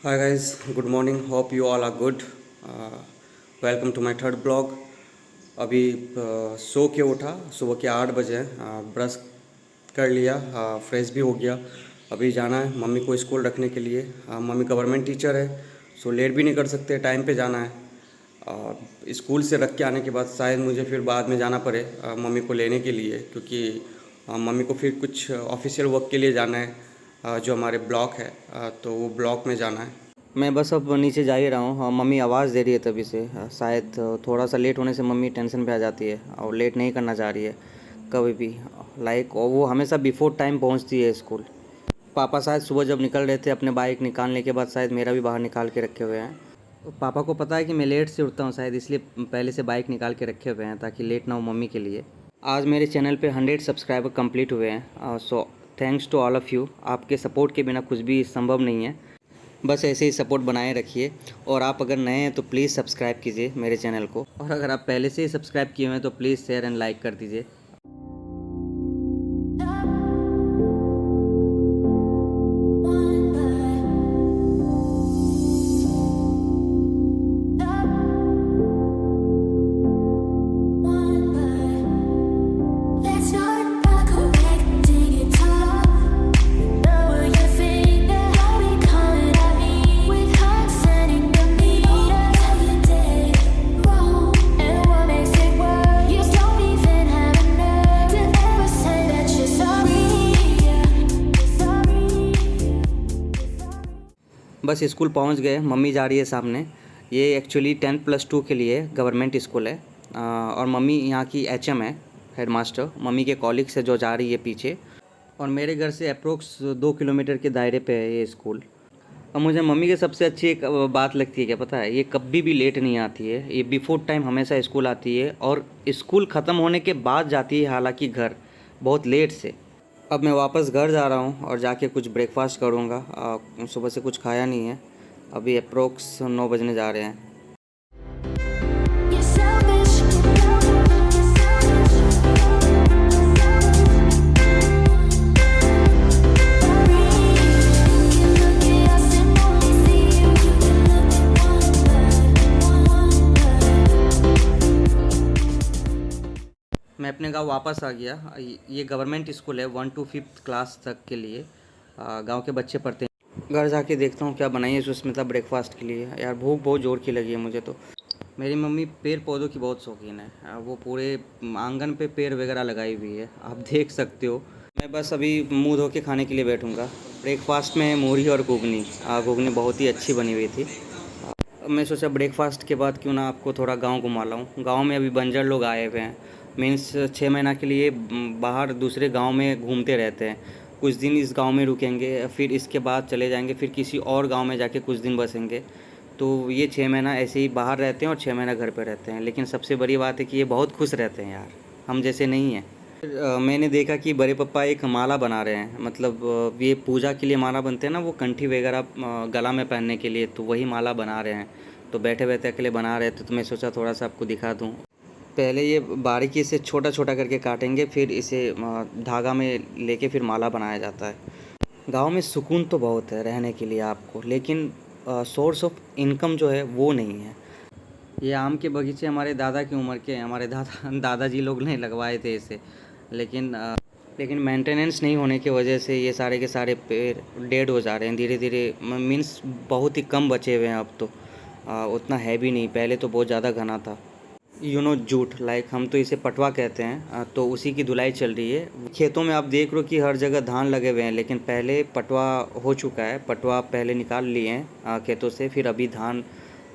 Hi guys, good morning. Hope you all are good. Uh, Welcome to my third blog. अभी सो के उठा, सुबह के 8 बजे ब्रश कर लिया, फ्रेश भी हो गया। अभी जाना है मम्मी को स्कूल रखने के लिए। मम्मी गवर्नमेंट टीचर है, सो लेट भी नहीं कर सकते, टाइम पे जाना है। स्कूल से रख के आने के बाद शायद मुझे फिर बाद में जाना पड़े मम्मी को लेने के लिए, क्योंकि मम्मी को फिर कुछ ऑफिशियल वर्क के लिए जाना है, जो हमारे ब्लॉक है, तो वो ब्लॉक में जाना है। मैं बस अब नीचे जा ही रहा हूँ। मम्मी आवाज़ दे रही है तभी से। शायद थोड़ा सा लेट होने से मम्मी टेंशन पे आ जाती है और लेट नहीं करना चाह रही है कभी भी। लाइक वो हमेशा बिफोर टाइम पहुँचती है स्कूल। पापा शायद सुबह जब निकल रहे थे अपने बाइक निकालने के बाद शायद मेरा भी बाहर निकाल के रखे हुए हैं। तो पापा को पता है कि मैं लेट से उठता हूँ शायद, इसलिए पहले से बाइक निकाल के रखे हुए हैं ताकि लेट ना हो मम्मी के लिए। आज मेरे चैनल पे 100 सब्सक्राइबर कंप्लीट हुए हैं। So thanks to all of you. आपके सपोर्ट के बिना कुछ भी संभव नहीं है। बस ऐसे ही सपोर्ट बनाए रखिए। और आप अगर नए हैं तो प्लीज़ सब्सक्राइब कीजिए मेरे चैनल को, और अगर आप पहले से ही सब्सक्राइब किए हुए हैं तो प्लीज़ शेयर एंड लाइक कर दीजिए। बस स्कूल पहुंच गए, मम्मी जा रही है सामने। ये एक्चुअली 10+2 के लिए गवर्नमेंट स्कूल है, और मम्मी यहाँ की एचएम है, हेडमास्टर। मम्मी के कॉलीग से जो जा रही है पीछे, और मेरे घर से अप्रोक्स 2 किलोमीटर के दायरे पे है ये स्कूल। और मुझे मम्मी की सबसे अच्छी एक बात लगती है, क्या पता है, ये कभी भी लेट नहीं आती है। ये बिफोर टाइम हमेशा स्कूल आती है, और स्कूल ख़त्म होने के बाद जाती है, हालांकि घर बहुत लेट से। अब मैं वापस घर जा रहा हूँ और जाके कुछ ब्रेकफास्ट करूँगा। सुबह से कुछ खाया नहीं है। अभी अप्रोक्स 9 बजने जा रहे हैं। मैं अपने गांव वापस आ गया। ये गवर्नमेंट स्कूल है, 1 to 5th क्लास तक के लिए गांव के बच्चे पढ़ते हैं। घर जाके देखता हूँ क्या बनाई है सुष्मिता ब्रेकफास्ट के लिए। यार भूख बहुत ज़ोर की लगी है मुझे तो। मेरी मम्मी पेड़ पौधों की बहुत शौकीन है। वो पूरे आंगन पे पेड़ वगैरह लगाई हुई है, आप देख सकते हो। मैं बस अभी मुंह धो के खाने के लिए बैठूँगा। ब्रेकफास्ट में मूढ़ी और घुगनी। घुगनी बहुत ही अच्छी बनी हुई थी। मैं सोचा ब्रेकफास्ट के बाद क्यों ना आपको थोड़ा गांव घुमा लाऊं। गांव में अभी बंजर लोग आए हुए हैं, मीन्स 6 महीना के लिए बाहर दूसरे गांव में घूमते रहते हैं। कुछ दिन इस गांव में रुकेंगे, फिर इसके बाद चले जाएंगे, फिर किसी और गांव में जाके कुछ दिन बसेंगे। तो ये 6 महीना ऐसे ही बाहर रहते हैं और 6 महीना घर पे रहते हैं। लेकिन सबसे बड़ी बात है कि ये बहुत खुश रहते हैं यार, हम जैसे नहीं हैं। मैंने देखा कि बड़े पापा एक माला बना रहे हैं, मतलब ये पूजा के लिए माला बनते हैं ना, वो कंठी वगैरह गला में पहनने के लिए, तो वही माला बना रहे हैं। तो बैठे बैठे अकेले बना रहे थे, तो मैं सोचा थोड़ा सा आपको दिखा दूँ। पहले ये बारीकी से छोटा छोटा करके काटेंगे, फिर इसे धागा में लेके फिर माला बनाया जाता है। गांव में सुकून तो बहुत है रहने के लिए आपको, लेकिन सोर्स ऑफ इनकम जो है वो नहीं है। ये आम के बगीचे हमारे दादा की उम्र के हैं, हमारे दादाजी लोग ने लगवाए थे इसे। लेकिन मेंटेनेंस नहीं होने की वजह से ये सारे के सारे पेड़ डेड हो जा रहे हैं धीरे धीरे। मीन्स बहुत ही कम बचे हुए हैं अब तो। उतना है भी नहीं, पहले तो बहुत ज़्यादा घना था। जूट, लाइक हम तो इसे पटवा कहते हैं। तो उसी की धुलाई चल रही है। खेतों में आप देख रहे हो कि हर जगह धान लगे हुए हैं, लेकिन पहले पटवा हो चुका है। पटवा पहले निकाल लिए हैं खेतों से, फिर अभी धान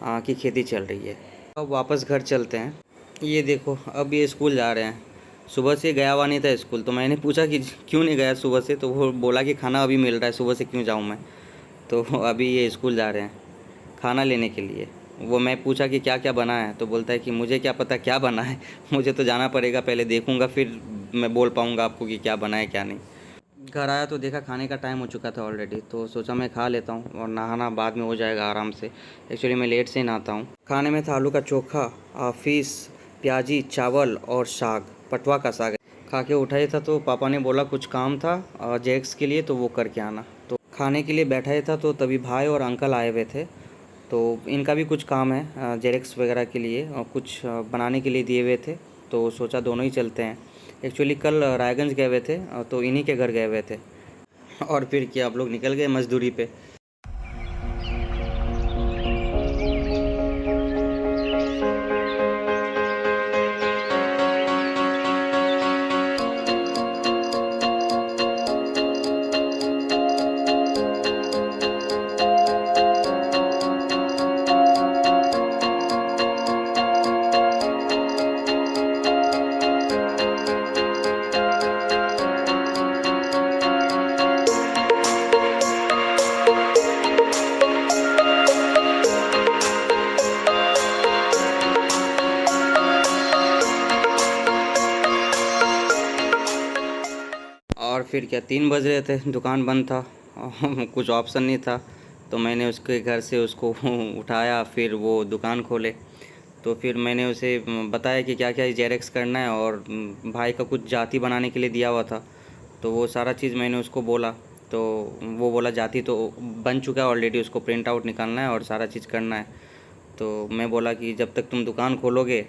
की खेती चल रही है। अब वापस घर चलते हैं। ये देखो अब ये स्कूल जा रहे हैं। सुबह से गया हुआ नहीं था स्कूल, तो मैंने पूछा कि क्यों नहीं गया सुबह से, तो वो बोला कि खाना अभी मिल रहा है, सुबह से क्यों जाऊँ मैं। तो अभी ये स्कूल जा रहे हैं खाना लेने के लिए। वो मैं पूछा कि क्या क्या बना है, तो बोलता है कि मुझे क्या पता क्या बना है, मुझे तो जाना पड़ेगा, पहले देखूँगा फिर मैं बोल पाऊँगा आपको कि क्या बना है क्या नहीं। घर आया तो देखा खाने का टाइम हो चुका था ऑलरेडी, तो सोचा मैं खा लेता हूँ और नहाना बाद में हो जाएगा आराम से। एक्चुअली मैं लेट से ही नहाता हूँ। खाने में था आलू का चोखा, फिश, प्याजी, चावल और साग, पटवा का साग। खा के उठा ही था तो पापा ने बोला कुछ काम था जेक्स के लिए, तो वो करके आना। तो खाने के लिए बैठा ही था तो तभी भाई और अंकल आए हुए थे। तो इनका भी कुछ काम है जेरेक्स वगैरह के लिए और कुछ बनाने के लिए दिए हुए थे। तो सोचा दोनों ही चलते हैं। एक्चुअली कल रायगंज गए हुए थे तो इन्हीं के घर गए हुए थे। और फिर क्या, आप लोग निकल गए मजदूरी पे। और फिर क्या, 3 बज रहे थे, दुकान बंद था। कुछ ऑप्शन नहीं था। तो मैंने उसके घर से उसको उठाया, फिर वो दुकान खोले। तो फिर मैंने उसे बताया कि क्या क्या जेरेक्स करना है, और भाई का कुछ जाति बनाने के लिए दिया हुआ था। तो वो सारा चीज़ मैंने उसको बोला। तो वो बोला जाति तो बन चुका है ऑलरेडी, उसको प्रिंट आउट निकालना है और सारा चीज़ करना है। तो मैं बोला कि जब तक तुम दुकान खोलोगे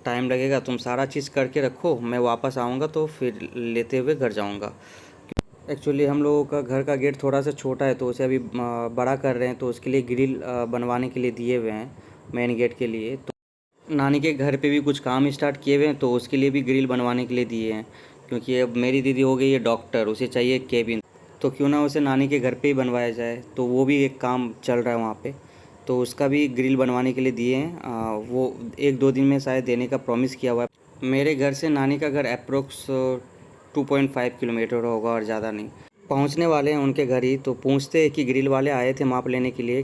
टाइम लगेगा, तुम सारा चीज़ करके रखो, मैं वापस आऊँगा तो फिर लेते हुए घर जाऊँगा। एक्चुअली हम लोगों का घर का गेट थोड़ा सा छोटा है, तो उसे अभी बड़ा कर रहे हैं। तो उसके लिए ग्रिल बनवाने के लिए दिए हुए हैं मेन गेट के लिए। तो नानी के घर पे भी कुछ काम स्टार्ट किए हुए हैं, तो उसके लिए भी ग्रिल बनवाने के लिए दिए हैं। क्योंकि अब मेरी दीदी हो गई है डॉक्टर, उसे चाहिए केबिन। तो क्यों ना उसे नानी के घर पे ही बनवाया जाए। तो वो भी एक काम चल रहा है वहाँ पे। तो उसका भी ग्रिल बनवाने के लिए दिए हैं। वो 1-2 दिन में शायद देने का प्रॉमिस किया हुआ है। मेरे घर से नानी का घर अप्रोक्स 2.5 किलोमीटर होगा और ज़्यादा नहीं। पहुँचने वाले हैं उनके घर ही, तो पूछते हैं कि ग्रिल वाले आए थे माप लेने के लिए,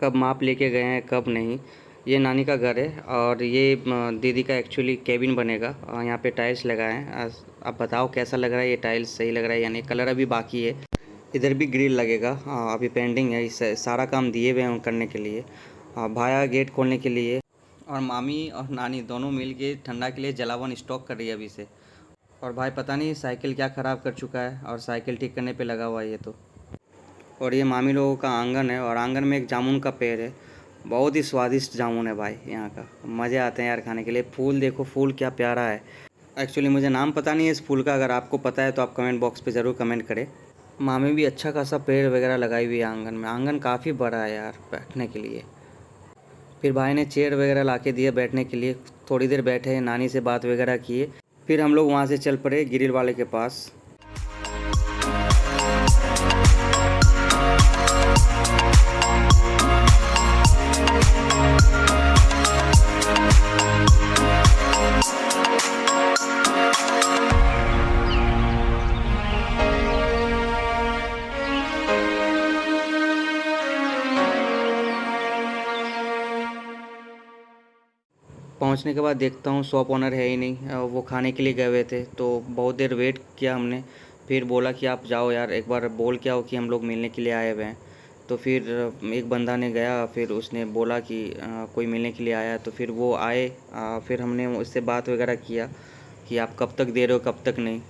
कब माप लेके गए हैं कब नहीं। ये नानी का घर है और ये दीदी का एक्चुअली केबिन बनेगा। यहाँ पे टाइल्स लगाए हैं। आप बताओ कैसा लग रहा है ये टाइल्स, सही लग रहा है या नहीं? कलर अभी बाकी है। इधर भी ग्रिल लगेगा, अभी पेंडिंग है। इस सारा काम दिए हुए हैं करने के लिए। भाया गेट खोलने के लिए, और मामी और नानी दोनों मिल के ठंडा के लिए जलावन स्टॉक कर रही है अभी से। और भाई पता नहीं साइकिल क्या ख़राब कर चुका है और साइकिल ठीक करने पे लगा हुआ है ये तो। और ये मामी लोगों का आंगन है, और आंगन में एक जामुन का पेड़ है। बहुत ही स्वादिष्ट जामुन है भाई यहाँ का, मज़े आते हैं यार खाने के लिए। फूल देखो, फूल क्या प्यारा है। एक्चुअली मुझे नाम पता नहीं है इस फूल का, अगर आपको पता है तो आप कमेंट बॉक्स पे ज़रूर कमेंट करें। मामी भी अच्छा खासा पेड़ वगैरह लगाई हुई है आंगन में। आंगन काफ़ी बड़ा है यार बैठने के लिए। फिर भाई ने चेयर वगैरह ला के दिया बैठने के लिए। थोड़ी देर बैठे, नानी से बात वगैरह किए। फिर हम लोग वहाँ से चल पड़े ग्रिल वाले के पास। पहुंचने के बाद देखता हूँ शॉप ओनर है ही नहीं। वो खाने के लिए गए हुए थे। तो बहुत देर वेट किया हमने। फिर बोला कि आप जाओ यार, एक बार बोल के आओ कि हम लोग मिलने के लिए आए हुए हैं। तो फिर एक बंदा ने गया, फिर उसने बोला कि कोई मिलने के लिए आया है। तो फिर वो आए। फिर हमने उससे बात वगैरह किया कि आप कब तक दे रहे हो कब तक नहीं।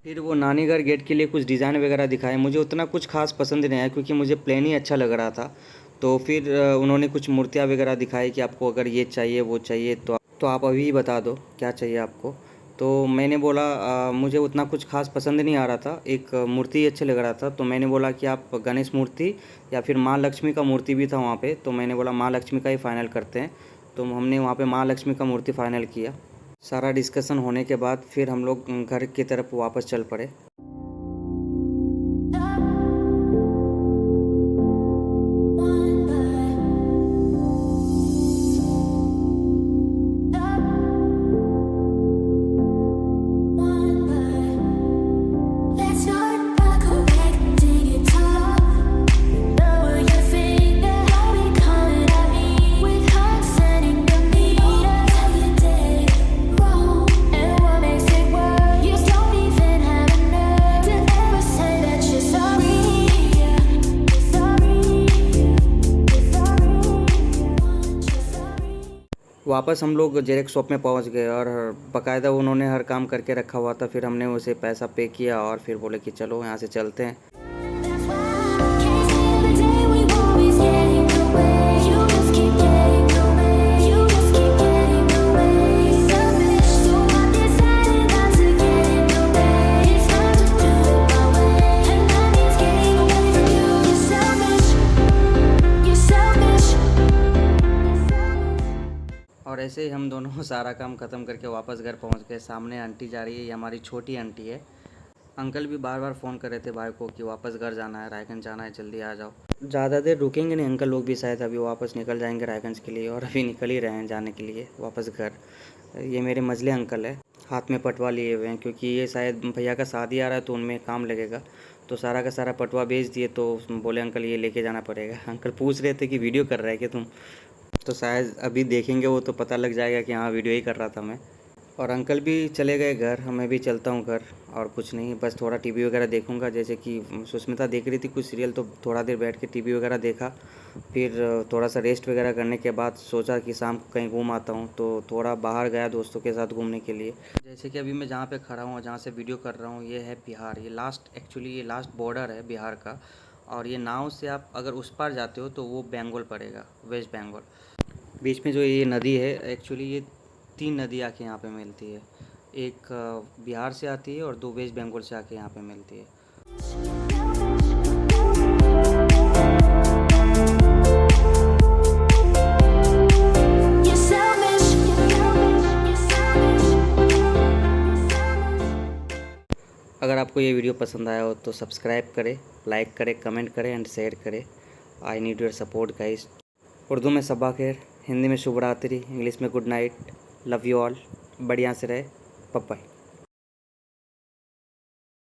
फिर वो नानी घर गेट के लिए कुछ डिज़ाइन वगैरह दिखाए। मुझे उतना कुछ खास पसंद नहीं आया, क्योंकि मुझे प्लेन ही अच्छा लग रहा था। तो फिर उन्होंने कुछ मूर्तियाँ वगैरह दिखाई कि आपको अगर ये चाहिए वो चाहिए तो आप अभी ही बता दो क्या चाहिए आपको। तो मैंने बोला मुझे उतना कुछ खास पसंद नहीं आ रहा था, एक मूर्ति अच्छा लग रहा था। तो मैंने बोला कि आप गणेश मूर्ति या फिर माँ लक्ष्मी का मूर्ति भी था वहाँ पे। तो मैंने बोला माँ लक्ष्मी का ही फ़ाइनल करते हैं। तो हमने वहाँ पे माँ लक्ष्मी का मूर्ति फ़ाइनल किया। सारा डिस्कशन होने के बाद फिर हम लोग घर की तरफ वापस चल पड़े। वापस हम लोग जेरेक्स शॉप में पहुंच गए, और बाकायदा उन्होंने हर काम करके रखा हुआ था। फिर हमने उसे पैसा पे किया और फिर बोले कि चलो यहाँ से चलते हैं। और ऐसे ही हम दोनों सारा काम ख़त्म करके वापस घर पहुंच गए। सामने आंटी जा रही है, ये हमारी छोटी आंटी है। अंकल भी बार बार फ़ोन कर रहे थे भाई को कि वापस घर जाना है, रायगंज जाना है, जल्दी आ जाओ। ज़्यादा देर रुकेंगे नहीं, अंकल लोग भी शायद अभी वापस निकल जाएंगे रायगंज के लिए, और अभी निकल ही रहे हैं जाने के लिए वापस घर। ये मेरे मझले अंकल है, हाथ में पटवा लिए हुए हैं, क्योंकि ये शायद भैया का शादी आ रहा है तो उनमें काम लगेगा। तो सारा का सारा पटवा बेच दिए, तो बोले अंकल ये लेके जाना पड़ेगा। अंकल पूछ रहे थे कि वीडियो कर रहा है कि तुम, तो शायद अभी देखेंगे वो तो पता लग जाएगा कि हाँ वीडियो ही कर रहा था मैं। और अंकल भी चले गए घर, मैं भी चलता हूँ घर। और कुछ नहीं, बस थोड़ा टीवी वगैरह देखूँगा, जैसे कि सुष्मिता देख रही थी कुछ सीरियल, तो थोड़ा देर बैठ के टीवी वगैरह देखा। फिर थोड़ा सा रेस्ट वगैरह करने के बाद सोचा कि शाम को कहीं घूम आता हूँ, तो थोड़ा बाहर गया दोस्तों के साथ घूमने के लिए। जैसे कि अभी मैं जहाँ पे खड़ा हूँ और जहाँ से वीडियो कर रहा हूँ, ये है बिहार। ये लास्ट बॉर्डर है बिहार का। और ये नाव से आप अगर उस पार जाते हो तो वो बंगाल पड़ेगा, वेस्ट बंगाल। बीच में जो ये नदी है, एक्चुअली ये 3 नदी आके यहाँ पे मिलती है। एक बिहार से आती है और 2 वेस्ट बंगाल से आके यहाँ पे मिलती है। अगर आपको ये वीडियो पसंद आया हो तो सब्सक्राइब करें, लाइक करें, कमेंट करें एंड शेयर करें। I need your support guys. Urdu में सबा खैर, हिंदी में शुभ रात्रि, इंग्लिश में good night. Love you all. बढ़िया से रहे। Bye bye.